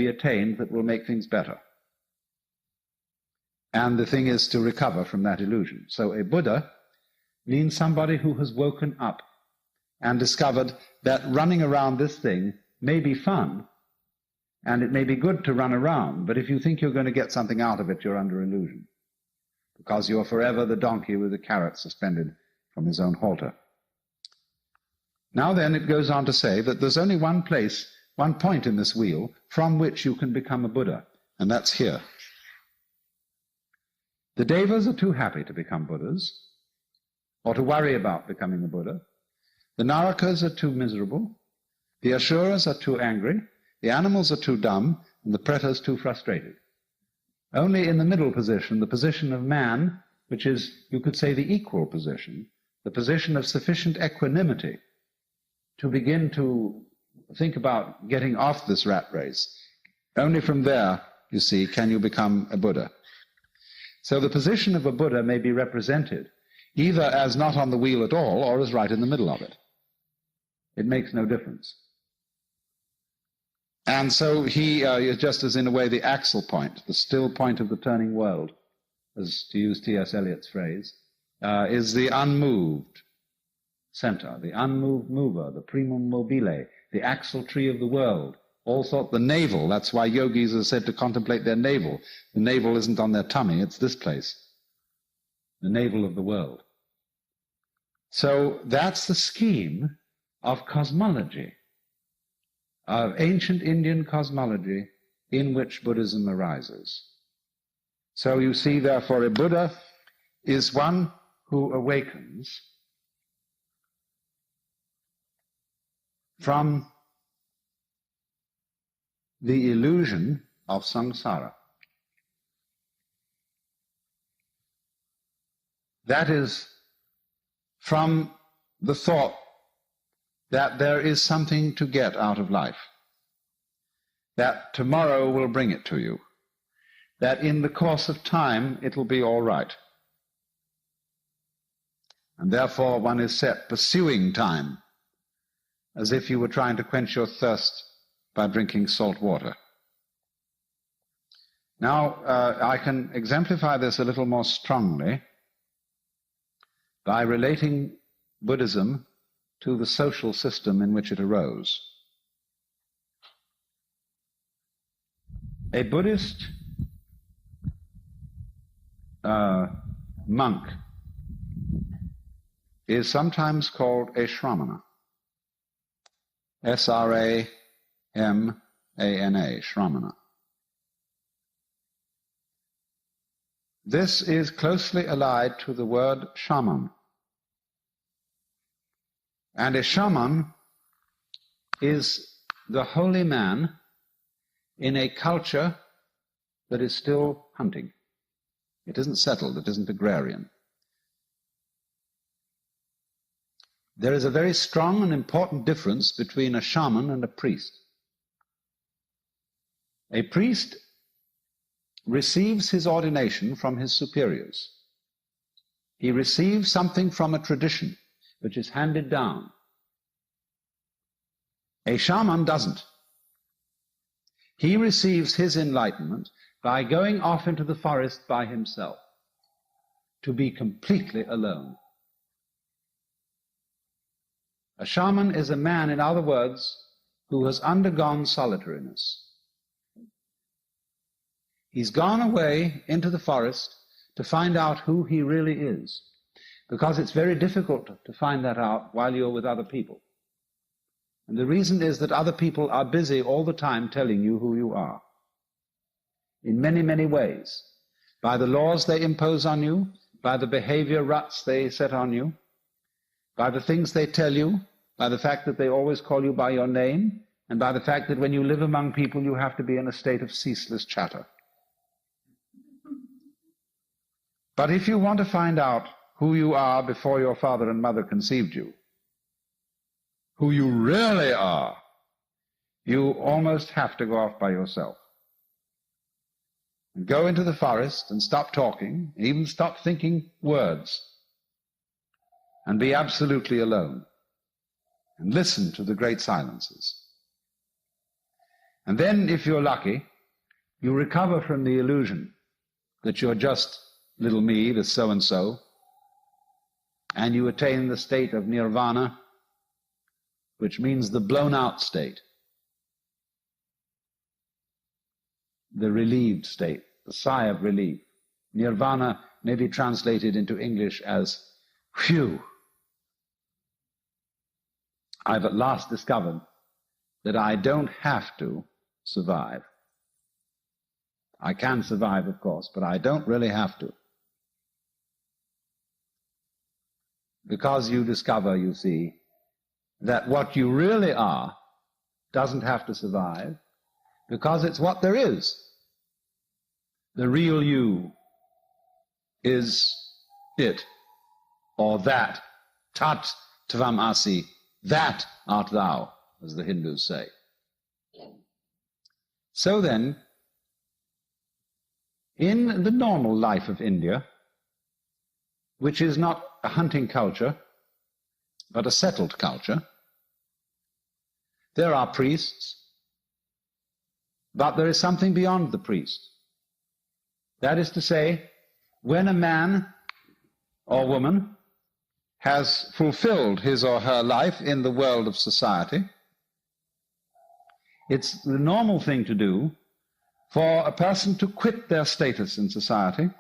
be attained that will make things better. And the thing is to recover from that illusion. So a Buddha means somebody who has woken up and discovered that running around this thing may be fun, and it may be good to run around, but if you think you're going to get something out of it, you're under illusion, because you're forever the donkey with the carrot suspended from his own halter. Now then, it goes on to say that there's only one place, one point in this wheel from which you can become a Buddha, and that's here. The Devas are too happy to become Buddhas, or to worry about becoming a Buddha. The Narakas are too miserable. The Asuras are too angry. The animals are too dumb, and the Pretas too frustrated. Only in the middle position, the position of man, which is, you could say, the equal position, the position of sufficient equanimity to begin to think about getting off this rat race. Only from there, you see, can you become a Buddha. So the position of a Buddha may be represented either as not on the wheel at all or as right in the middle of it. It makes no difference. And so he is just as in a way the axle point, the still point of the turning world, as to use T.S. Eliot's phrase, is the unmoved center, the unmoved mover, the primum mobile, the axle tree of the world. All thought the navel, that's why yogis are said to contemplate their navel. The navel isn't on their tummy, it's this place, the navel of the world. So that's the scheme of cosmology, of ancient Indian cosmology in which Buddhism arises. So you see, therefore, a Buddha is one who awakens from the illusion of samsara. That is, from the thought that there is something to get out of life, that tomorrow will bring it to you, that in the course of time it will be all right. And therefore one is set pursuing time, as if you were trying to quench your thirst by drinking salt water. Now, I can exemplify this a little more strongly by relating Buddhism to the social system in which it arose. A Buddhist monk is sometimes called a shramana. S-R-A-M-A-N-A, shramana. This is closely allied to the word shaman. And a shaman is the holy man in a culture that is still hunting. It isn't settled, it isn't agrarian. There is a very strong and important difference between a shaman and a priest. A priest receives his ordination from his superiors. He receives something from a tradition which is handed down. A shaman doesn't. He receives his enlightenment by going off into the forest by himself, to be completely alone. A shaman is a man, in other words, who has undergone solitariness. He's gone away into the forest to find out who he really is, because it's very difficult to find that out while you're with other people. And the reason is that other people are busy all the time telling you who you are, in many, many ways, by the laws they impose on you, by the behavior ruts they set on you, by the things they tell you, by the fact that they always call you by your name, and by the fact that when you live among people you have to be in a state of ceaseless chatter. But if you want to find out who you are before your father and mother conceived you, who you really are, you almost have to go off by yourself. And go into the forest and stop talking, even stop thinking words, and be absolutely alone, and listen to the great silences. And then, if you're lucky, you recover from the illusion that you're just little me, the so-and-so, and you attain the state of nirvana, which means the blown-out state, the relieved state, the sigh of relief. Nirvana may be translated into English as, phew, I've at last discovered that I don't have to survive. I can survive, of course, but I don't really have to. Because you discover, you see, that what you really are doesn't have to survive, because it's what there is. The real you is it, or that, tat tvam asi, that art thou, as the Hindus say. So then, in the normal life of India, which is not a hunting culture, but a settled culture, there are priests, but there is something beyond the priest. That is to say, when a man or woman has fulfilled his or her life in the world of society, it's the normal thing to do for a person to quit their status in society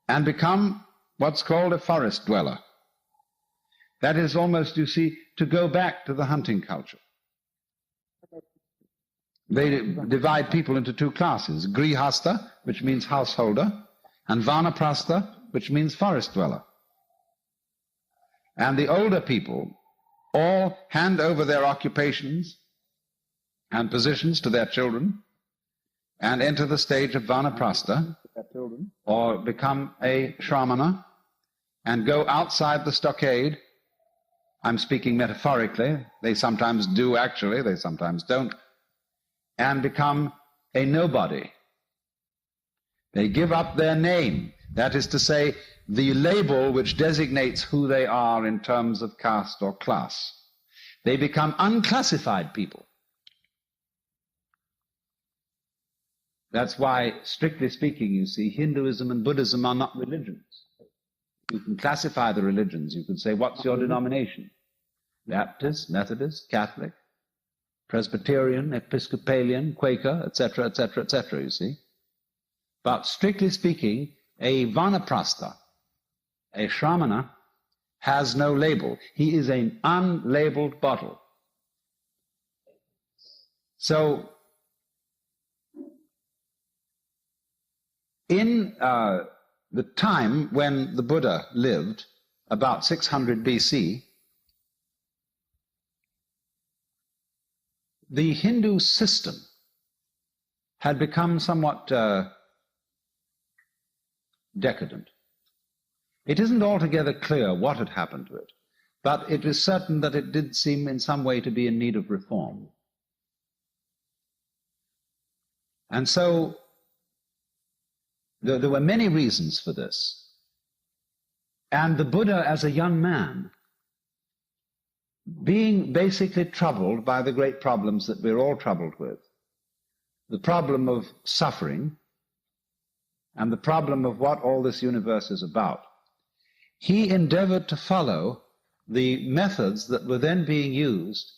and become what's called a forest dweller. That is almost, you see, to go back to the hunting culture. They divide people into two classes, grihasta, which means householder, and vanaprastha, which means forest dweller. And the older people all hand over their occupations and positions to their children and enter the stage of vanaprastha, or become a shramana and go outside the stockade. I'm speaking metaphorically. They sometimes do actually, they sometimes don't. And become a nobody. They give up their name. That is to say, the label which designates who they are in terms of caste or class. They become unclassified people. That's why, strictly speaking, you see, Hinduism and Buddhism are not religions. You can classify the religions. You can say, what's your denomination? Baptist, Methodist, Catholic, Presbyterian, Episcopalian, Quaker, etc., etc., etc., you see. But strictly speaking, a vanaprastha, a shramana, has no label. He is an unlabeled bottle. So, in the time when the Buddha lived, about 600 BC, the Hindu system had become somewhat decadent. It isn't altogether clear what had happened to it, but it is certain that it did seem in some way to be in need of reform. And so there were many reasons for this. And the Buddha, as a young man, being basically troubled by the great problems that we're all troubled with, the problem of suffering and the problem of what all this universe is about, he endeavored to follow the methods that were then being used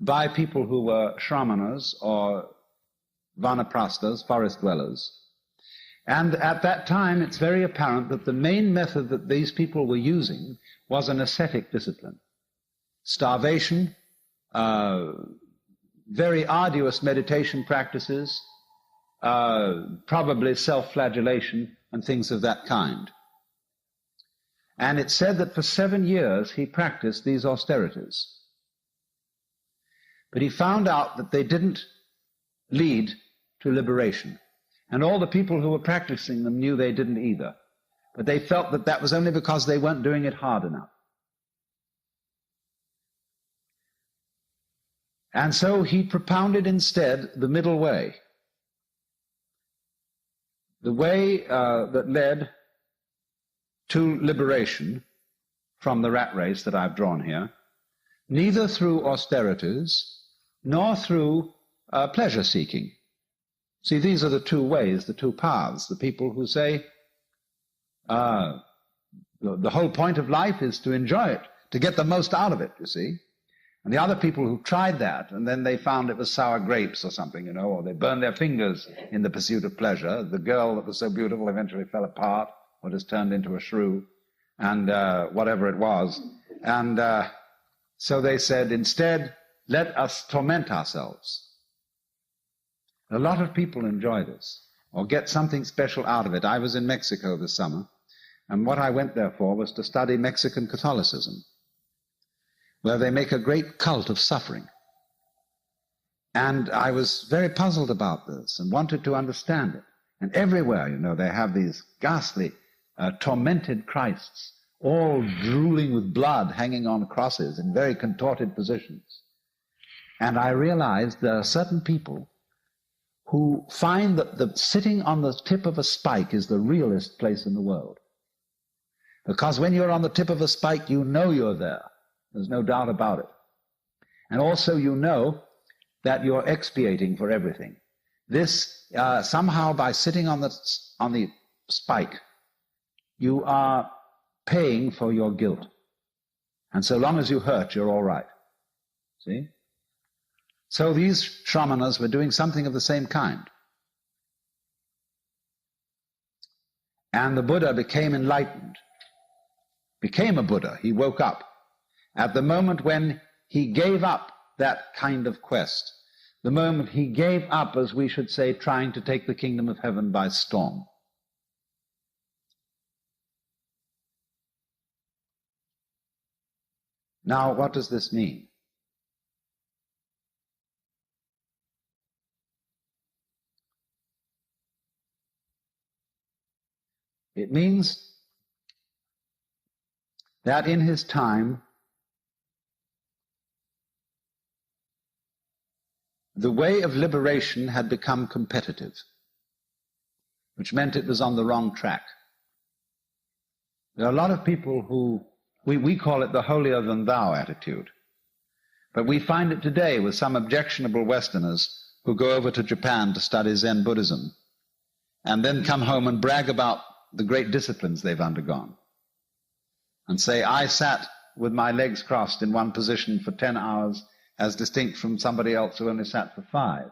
by people who were shramanas or vanaprasthas, forest dwellers. And at that time, it's very apparent that the main method that these people were using was an ascetic discipline. Starvation, very arduous meditation practices, probably self-flagellation and things of that kind. And it's said that for 7 years he practiced these austerities. But he found out that they didn't lead to liberation. And all the people who were practicing them knew they didn't either. But they felt that that was only because they weren't doing it hard enough. And so he propounded instead the middle way. The way that led to liberation from the rat race that I've drawn here, neither through austerities nor through pleasure-seeking. See, these are the two ways, the two paths. The people who say the whole point of life is to enjoy it, to get the most out of it, you see. And the other people who tried that, and then they found it was sour grapes or something, you know, or they burned their fingers in the pursuit of pleasure. The girl that was so beautiful eventually fell apart, or just turned into a shrew, and whatever it was. And so they said, instead, let us torment ourselves. A lot of people enjoy this, or get something special out of it. I was in Mexico this summer, and what I went there for was to study Mexican Catholicism, where they make a great cult of suffering. And I was very puzzled about this and wanted to understand it. And everywhere, you know, they have these ghastly, tormented Christs, all drooling with blood, hanging on crosses in very contorted positions. And I realized there are certain people who find that the sitting on the tip of a spike is the realest place in the world. Because when you're on the tip of a spike, you know you're there. There's no doubt about it. And also you know that you're expiating for everything. This, somehow by sitting on the spike, you are paying for your guilt. And so long as you hurt, you're all right. See? So these shamanas were doing something of the same kind. And the Buddha became enlightened, became a Buddha. He woke up at the moment when he gave up that kind of quest, the moment he gave up, as we should say, trying to take the kingdom of heaven by storm. Now, what does this mean? It means that in his time, the way of liberation had become competitive, which meant it was on the wrong track. There are a lot of people who, we call it the holier-than-thou attitude, but we find it today with some objectionable Westerners who go over to Japan to study Zen Buddhism and then come home and brag about the great disciplines they've undergone and say, I sat with my legs crossed in one position for 10 hours as distinct from somebody else who only sat for 5.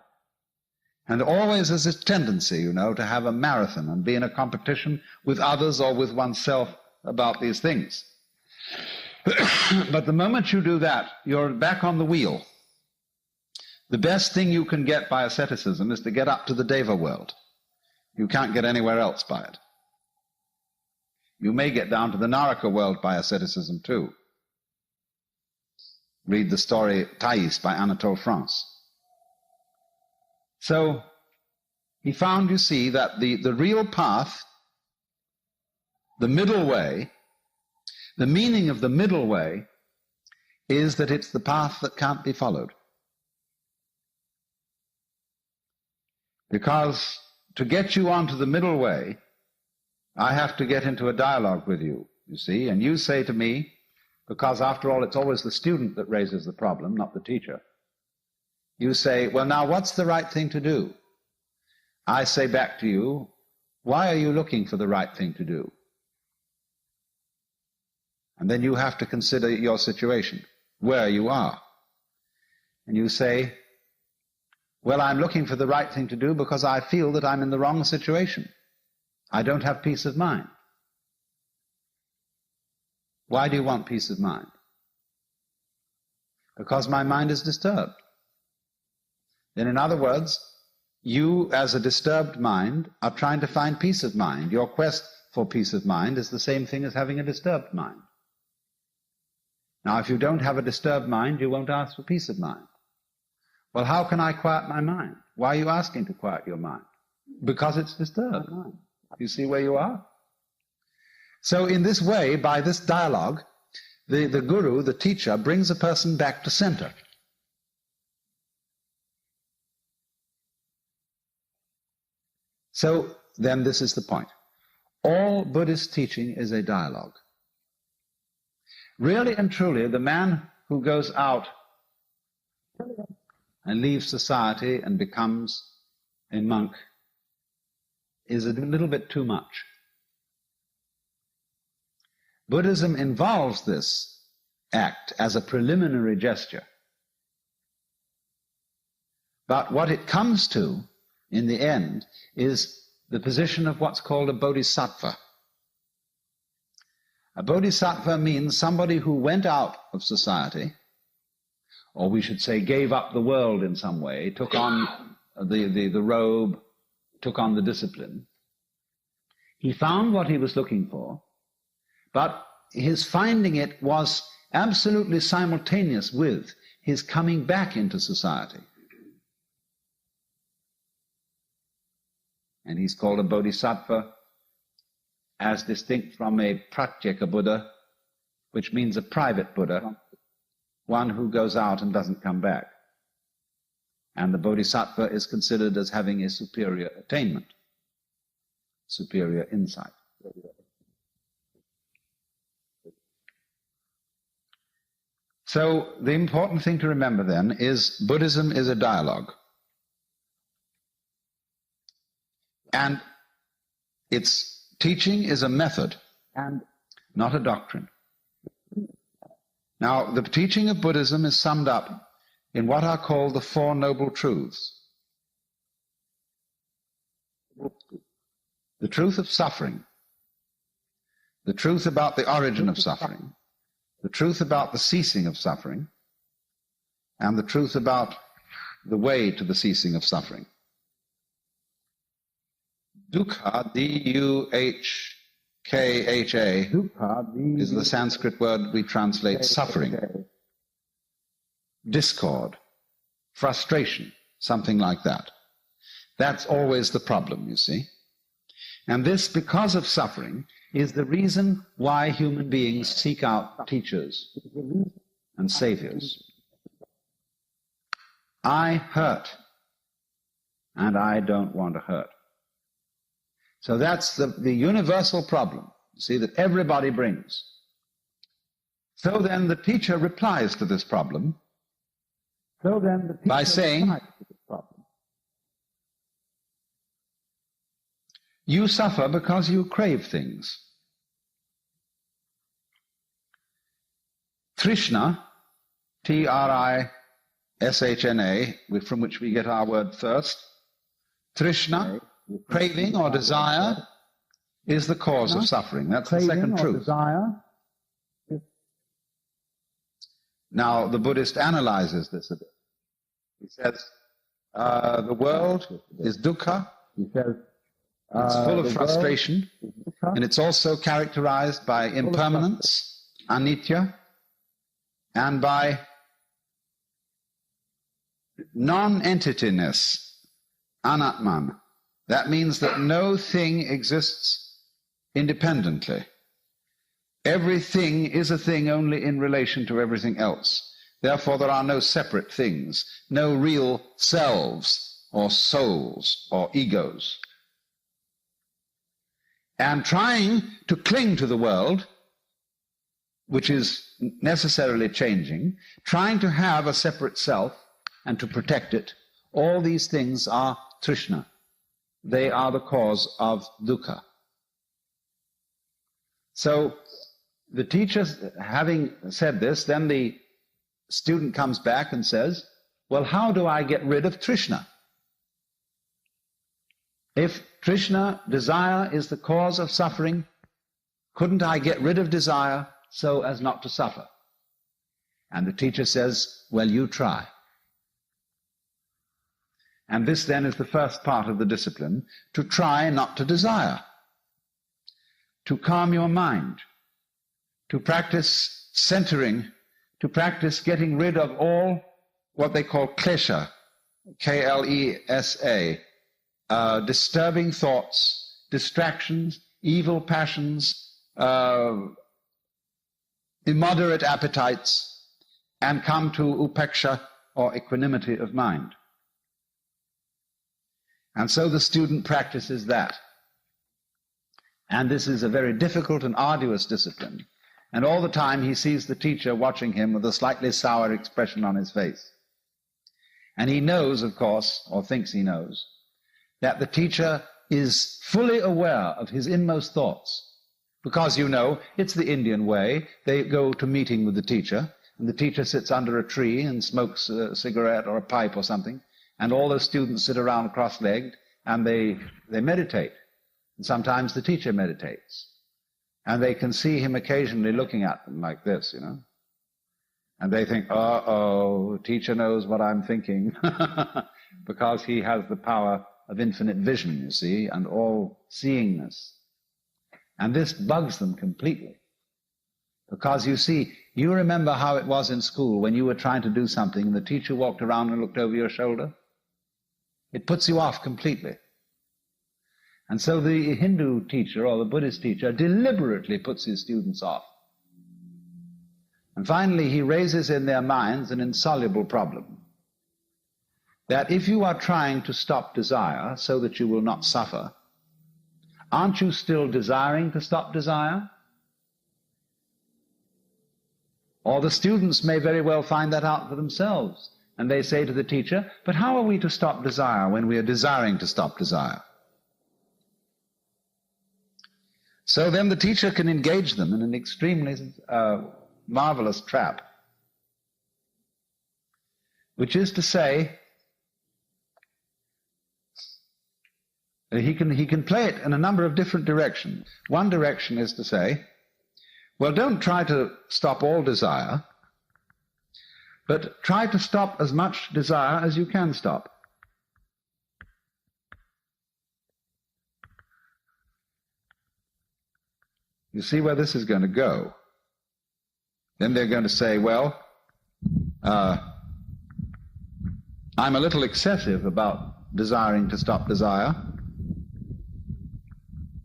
And always there's this tendency, you know, to have a marathon and be in a competition with others or with oneself about these things. But the moment you do that, you're back on the wheel. The best thing you can get by asceticism is to get up to the Deva world. You can't get anywhere else by it. You may get down to the Naraka world by asceticism too. Read the story Thais by Anatole France. So he found, you see, that the real path, the middle way, the meaning of the middle way is that it's the path that can't be followed. Because to get you onto the middle way, I have to get into a dialogue with you, you see, and you say to me, because after all it's always the student that raises the problem, not the teacher. You say, well, now what's the right thing to do? I say back to you, why are you looking for the right thing to do? And then you have to consider your situation, where you are. And you say, well, I'm looking for the right thing to do because I feel that I'm in the wrong situation. I don't have peace of mind. Why do you want peace of mind? Because my mind is disturbed. Then in other words, you as a disturbed mind are trying to find peace of mind. Your quest for peace of mind is the same thing as having a disturbed mind. Now, if you don't have a disturbed mind, you won't ask for peace of mind. Well, how can I quiet my mind? Why are you asking to quiet your mind? Because it's disturbed. You see where you are? So in this way, by this dialogue, the guru, the teacher, brings a person back to center. So then this is the point. All Buddhist teaching is a dialogue. Really and truly, the man who goes out and leaves society and becomes a monk is a little bit too much. Buddhism involves this act as a preliminary gesture. But what it comes to, in the end, is the position of what's called a bodhisattva. A bodhisattva means somebody who went out of society, or we should say gave up the world in some way, took on the robe, took on the discipline. He found what he was looking for, but his finding it was absolutely simultaneous with his coming back into society. And he's called a bodhisattva, as distinct from a pratyeka Buddha, which means a private Buddha, one who goes out and doesn't come back. And the bodhisattva is considered as having a superior attainment, superior insight. So the important thing to remember then is Buddhism is a dialogue. And its teaching is a method and not a doctrine. Now, the teaching of Buddhism is summed up in what are called the Four Noble Truths. The truth of suffering, the truth about the origin of suffering, the truth about the ceasing of suffering, and the truth about the way to the ceasing of suffering. Dukkha, D-U-H-K-H-A, is the Sanskrit word we translate suffering. Discord, frustration, something like that. That's always the problem, you see. And this, because of suffering, is the reason why human beings seek out teachers and saviors. I hurt, and I don't want to hurt. So that's the universal problem, you see, that everybody brings. So then the teacher replies to this problem by saying, you suffer because you crave things. Trishna, T-R-I-S-H-N-A, from which we get our word thirst, Trishna, craving or desire, is the cause of suffering. That's the second truth. Now, the Buddhist analyzes this a bit. He says, the world is dukkha. He says, it's full of frustration, and it's also characterized by impermanence, anitya, and by non-entityness, anatman. That means that no thing exists independently. Everything is a thing only in relation to everything else. Therefore, there are no separate things, no real selves or souls or egos. And trying to cling to the world, which is necessarily changing, trying to have a separate self and to protect it, all these things are trishna. They are the cause of dukkha. So the teacher, having said this, then the student comes back and says, well, how do I get rid of trishna? If trishna, desire, is the cause of suffering, couldn't I get rid of desire so as not to suffer? And the teacher says, well, you try. And this then is the first part of the discipline, to try not to desire, to calm your mind, to practice centering, to practice getting rid of all what they call klesha, K-L-E-S-A, disturbing thoughts, distractions, evil passions, immoderate appetites, and come to upeksha, or equanimity of mind. And so the student practices that. And this is a very difficult and arduous discipline. And all the time he sees the teacher watching him with a slightly sour expression on his face. And he knows, of course, or thinks he knows, that the teacher is fully aware of his inmost thoughts. Because, you know, it's the Indian way. They go to meeting with the teacher, and the teacher sits under a tree and smokes a cigarette or a pipe or something, and all the students sit around cross-legged, and they meditate. And sometimes the teacher meditates. And they can see him occasionally looking at them like this, you know. And they think, uh-oh, teacher knows what I'm thinking, because he has the power of infinite vision, you see, and all-seeingness. And this bugs them completely. Because, you see, you remember how it was in school when you were trying to do something and the teacher walked around and looked over your shoulder? It puts you off completely. And so the Hindu teacher or the Buddhist teacher deliberately puts his students off. And finally, he raises in their minds an insoluble problem. That if you are trying to stop desire so that you will not suffer, aren't you still desiring to stop desire? Or the students may very well find that out for themselves. And they say to the teacher, but how are we to stop desire when we are desiring to stop desire? So then the teacher can engage them in an extremely marvelous trap, which is to say, he can play it in a number of different directions. One direction is to say, well, don't try to stop all desire, but try to stop as much desire as you can stop. You see where this is going to go. Then they're going to say, well, I'm a little excessive about desiring to stop desire.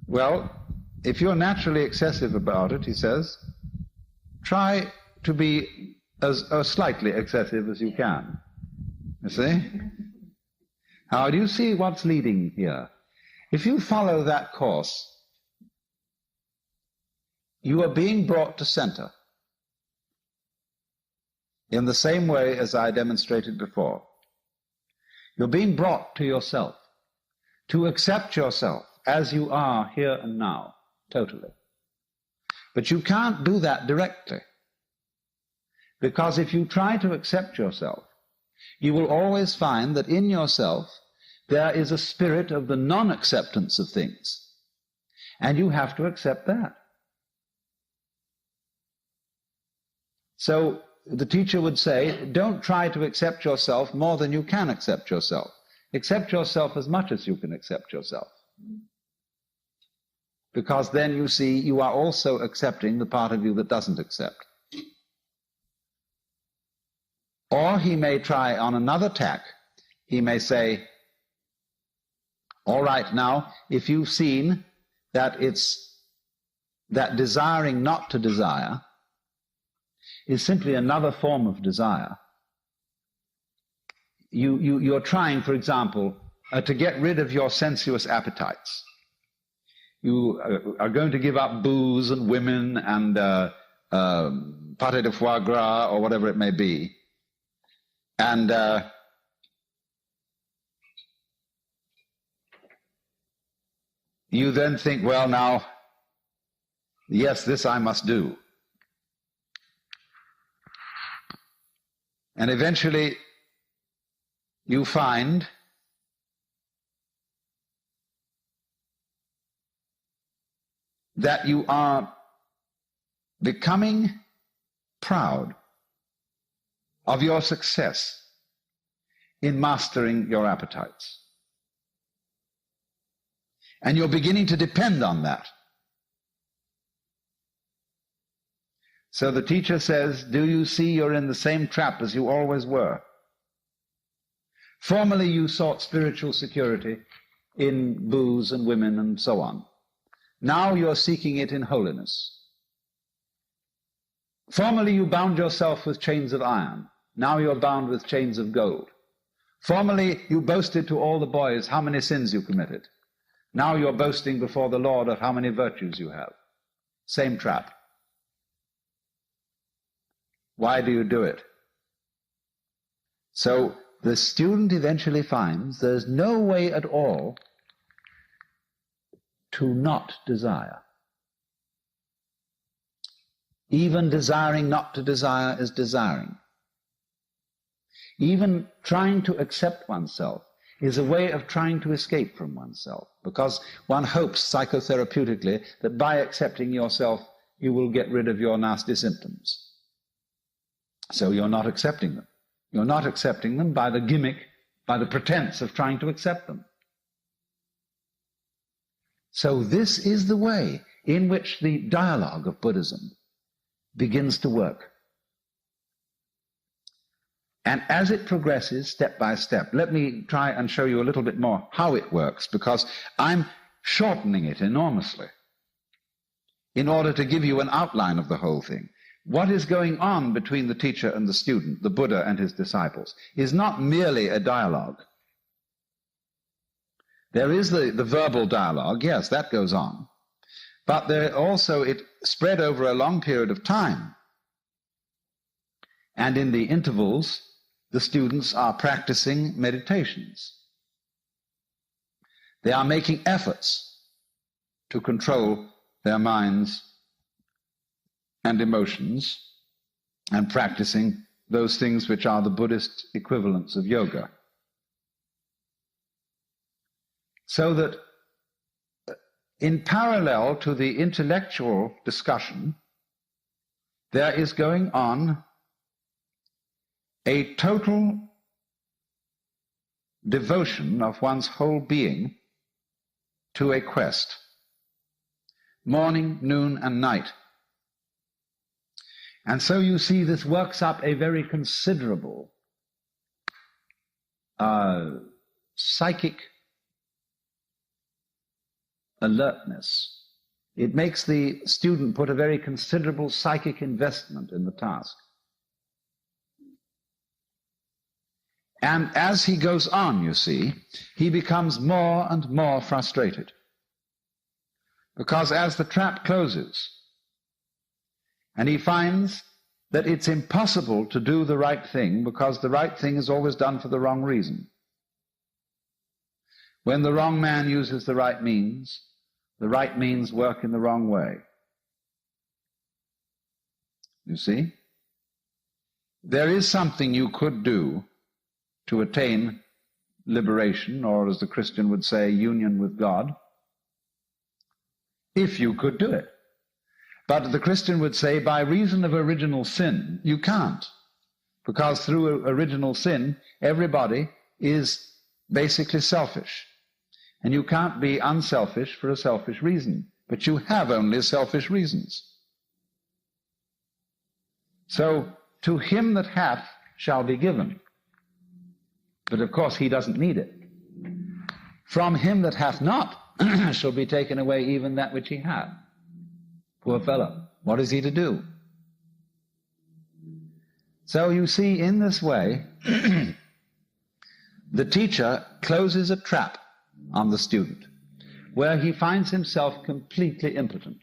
Well, if you're naturally excessive about it, he says, try to be as slightly excessive as you can. You see? How do you see what's leading here? If you follow that course, you are being brought to center in the same way as I demonstrated before. You're being brought to yourself, to accept yourself as you are here and now, totally. But you can't do that directly, because if you try to accept yourself, you will always find that in yourself there is a spirit of the non-acceptance of things, and you have to accept that. So the teacher would say, don't try to accept yourself more than you can accept yourself. Accept yourself as much as you can accept yourself. Because then, you see, you are also accepting the part of you that doesn't accept. Or he may try on another tack. He may say, all right, now, if you've seen that it's that desiring not to desire is simply another form of desire. You're trying, for example, to get rid of your sensuous appetites. You are going to give up booze and women and pâté de foie gras or whatever it may be. And you then think, well, now, yes, this I must do. And eventually you find that you are becoming proud of your success in mastering your appetites. And you're beginning to depend on that. So the teacher says, do you see you're in the same trap as you always were? Formerly you sought spiritual security in booze and women and so on. Now you're seeking it in holiness. Formerly you bound yourself with chains of iron. Now you're bound with chains of gold. Formerly you boasted to all the boys how many sins you committed. Now you're boasting before the Lord of how many virtues you have. Same trap. Why do you do it? So the student eventually finds there's no way at all to not desire. Even desiring not to desire is desiring. Even trying to accept oneself is a way of trying to escape from oneself, because one hopes psychotherapeutically that by accepting yourself you will get rid of your nasty symptoms. So you're not accepting them. You're not accepting them by the gimmick, by the pretense of trying to accept them. So this is the way in which the dialogue of Buddhism begins to work. And as it progresses step by step, let me try and show you a little bit more how it works, because I'm shortening it enormously in order to give you an outline of the whole thing. What is going on between the teacher and the student, the Buddha and his disciples, is not merely a dialogue. There is the verbal dialogue, yes, that goes on. But there also, it spread over a long period of time. And in the intervals, the students are practicing meditations. They are making efforts to control their minds and emotions and practicing those things which are the Buddhist equivalents of yoga. So that in parallel to the intellectual discussion, there is going on a total devotion of one's whole being to a quest, morning, noon, and night. And so you see this works up a very considerable psychic alertness. It makes the student put a very considerable psychic investment in the task. And as he goes on, you see, he becomes more and more frustrated. Because as the trap closes, and he finds that it's impossible to do the right thing because the right thing is always done for the wrong reason. When the wrong man uses the right means work in the wrong way. You see? There is something you could do to attain liberation, or as the Christian would say, union with God, if you could do it. But the Christian would say, by reason of original sin, you can't. Because through original sin, everybody is basically selfish. And you can't be unselfish for a selfish reason. But you have only selfish reasons. So, to him that hath shall be given. But of course he doesn't need it. From him that hath not shall be taken away even that which he hath. Poor fellow, what is he to do? So you see, in this way, the teacher closes a trap on the student, where he finds himself completely impotent.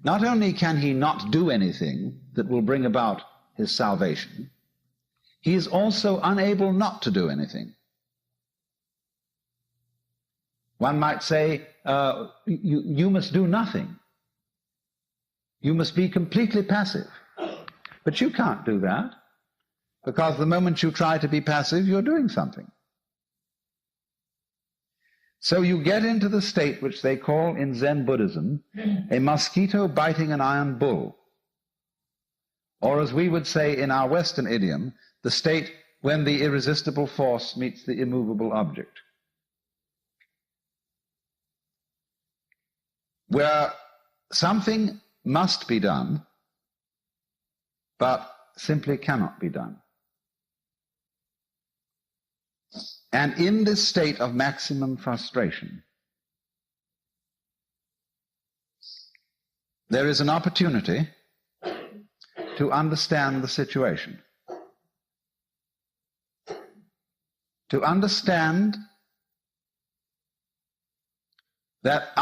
Not only can he not do anything that will bring about his salvation, he is also unable not to do anything. One might say, you must do nothing. You must be completely passive. But you can't do that, because the moment you try to be passive, you're doing something. So you get into the state which they call in Zen Buddhism a mosquito biting an iron bull. Or as we would say in our Western idiom, the state when the irresistible force meets the immovable object. Where something must be done, but simply cannot be done. And in this state of maximum frustration, there is an opportunity to understand the situation. To understand that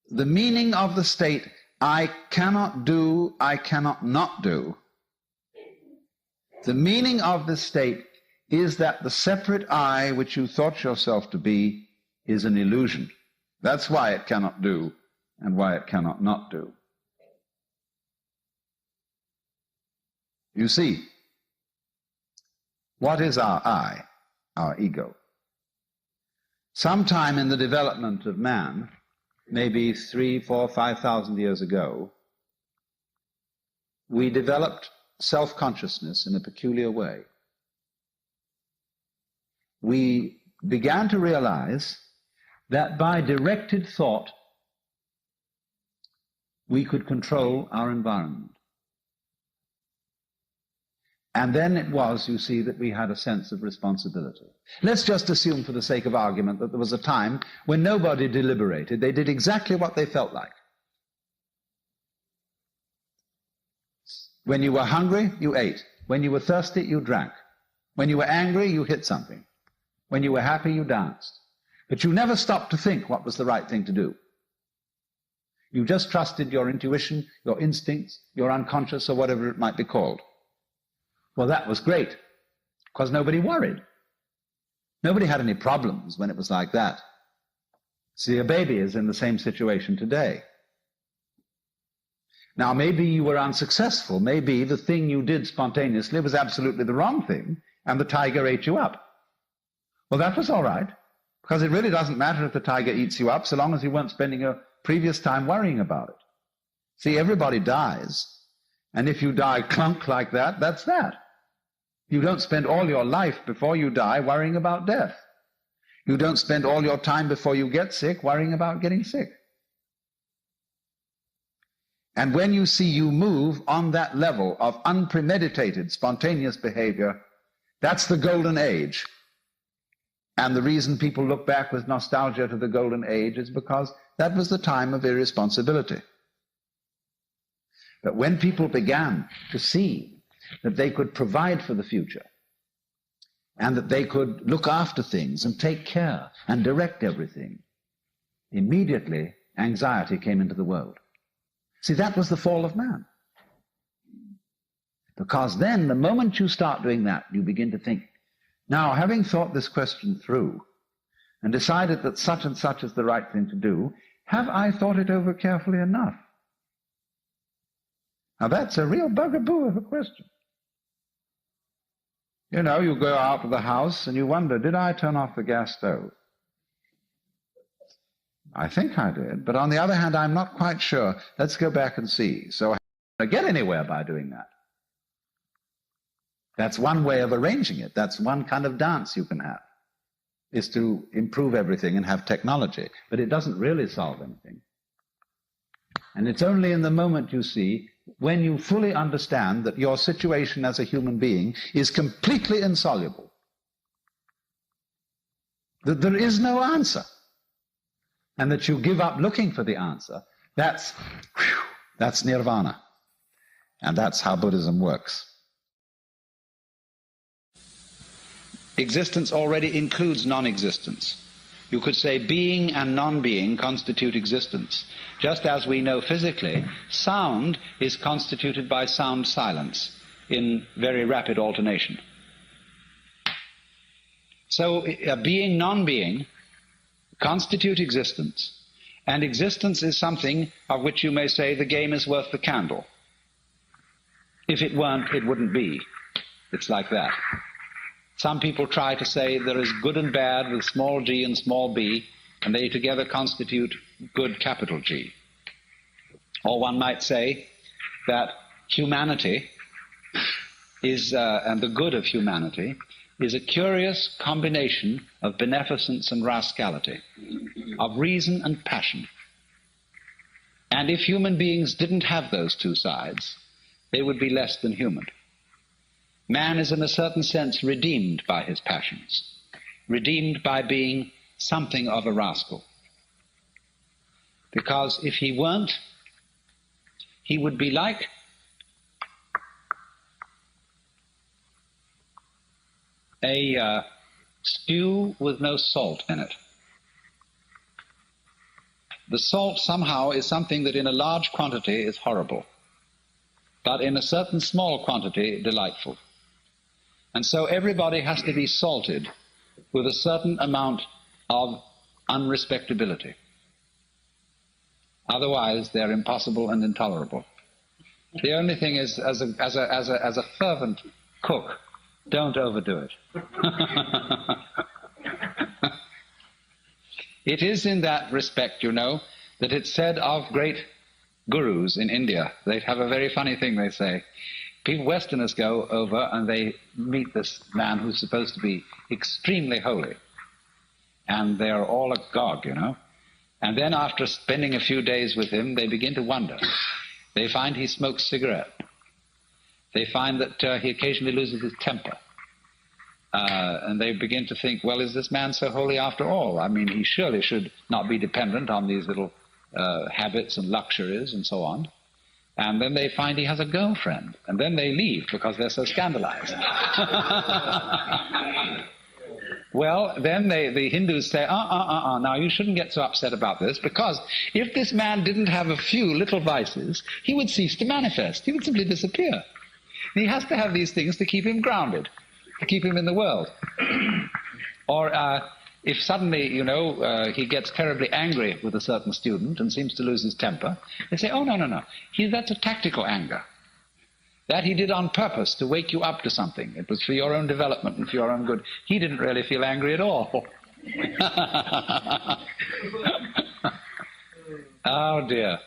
the meaning of the state, I cannot do, I cannot not do, The meaning of this state is that the separate I which you thought yourself to be is an illusion. That's why it cannot do and why it cannot not do. You see, what is our I, our ego? Sometime in the development of man, maybe 3, 4, 5,000 years ago, we developed self-consciousness in a peculiar way. We began to realize that by directed thought, we could control our environment. And then it was, you see, that we had a sense of responsibility. Let's just assume, for the sake of argument, that there was a time when nobody deliberated. They did exactly what they felt like. When you were hungry, you ate. When you were thirsty, you drank. When you were angry, you hit something. When you were happy, you danced. But you never stopped to think what was the right thing to do. You just trusted your intuition, your instincts, your unconscious, or whatever it might be called. Well, that was great, because nobody worried. Nobody had any problems when it was like that. See, a baby is in the same situation today. Now, maybe you were unsuccessful. Maybe the thing you did spontaneously was absolutely the wrong thing, and the tiger ate you up. Well, that was all right, because it really doesn't matter if the tiger eats you up, so long as you weren't spending your previous time worrying about it. See, everybody dies, and if you die clunk like that, that's that. You don't spend all your life before you die worrying about death. You don't spend all your time before you get sick worrying about getting sick. And when you see you move on that level of unpremeditated, spontaneous behavior, that's the golden age. And the reason people look back with nostalgia to the golden age is because that was the time of irresponsibility. But when people began to see that they could provide for the future, and that they could look after things and take care and direct everything, immediately anxiety came into the world. See, that was the fall of man. Because then, the moment you start doing that, you begin to think, now, having thought this question through and decided that such and such is the right thing to do, have I thought it over carefully enough? Now, that's a real bugaboo of a question. You know, you go out of the house and you wonder, did I turn off the gas stove? I think I did, but on the other hand, I'm not quite sure. Let's go back and see. So how do I get anywhere by doing that? That's one way of arranging it. That's one kind of dance you can have, is to improve everything and have technology. But it doesn't really solve anything. And it's only in the moment, you see, when you fully understand that your situation as a human being is completely insoluble, that there is no answer, and that you give up looking for the answer, that's nirvana. And that's how Buddhism works. Existence already includes non-existence. You could say being and non-being constitute existence. Just as we know physically, sound is constituted by sound silence in very rapid alternation. So being, non-being constitute existence, and existence is something of which you may say the game is worth the candle. If it weren't, it wouldn't be. It's like that. Some people try to say there is good and bad with small g and small b, and they together constitute good capital G. Or one might say that humanity is, and the good of humanity, is a curious combination of beneficence and rascality, of reason and passion. And if human beings didn't have those two sides, they would be less than human. Man is in a certain sense redeemed by his passions, redeemed by being something of a rascal. Because if he weren't, he would be like a stew with no salt in it. The salt somehow is something that in a large quantity is horrible, but in a certain small quantity delightful. And so everybody has to be salted with a certain amount of unrespectability. Otherwise, they're impossible and intolerable. The only thing is, as a fervent cook, don't overdo it. It is in that respect, you know, that it's said of great gurus in India. They have a very funny thing they say. People, Westerners go over and they meet this man who's supposed to be extremely holy. And they're all agog, you know. And then after spending a few days with him, they begin to wonder. They find he smokes cigarette. They find that he occasionally loses his temper. And they begin to think, well, is this man so holy after all? I mean, he surely should not be dependent on these little habits and luxuries and so on. And then they find he has a girlfriend. And then they leave because they're so scandalized. Well, then the Hindus say, now you shouldn't get so upset about this, because if this man didn't have a few little vices, he would cease to manifest. He would simply disappear. He has to have these things to keep him grounded, to keep him in the world. Or if suddenly, you know, he gets terribly angry with a certain student and seems to lose his temper, they say, oh, no. That's a tactical anger. That he did on purpose to wake you up to something. It was for your own development and for your own good. He didn't really feel angry at all. Oh, dear.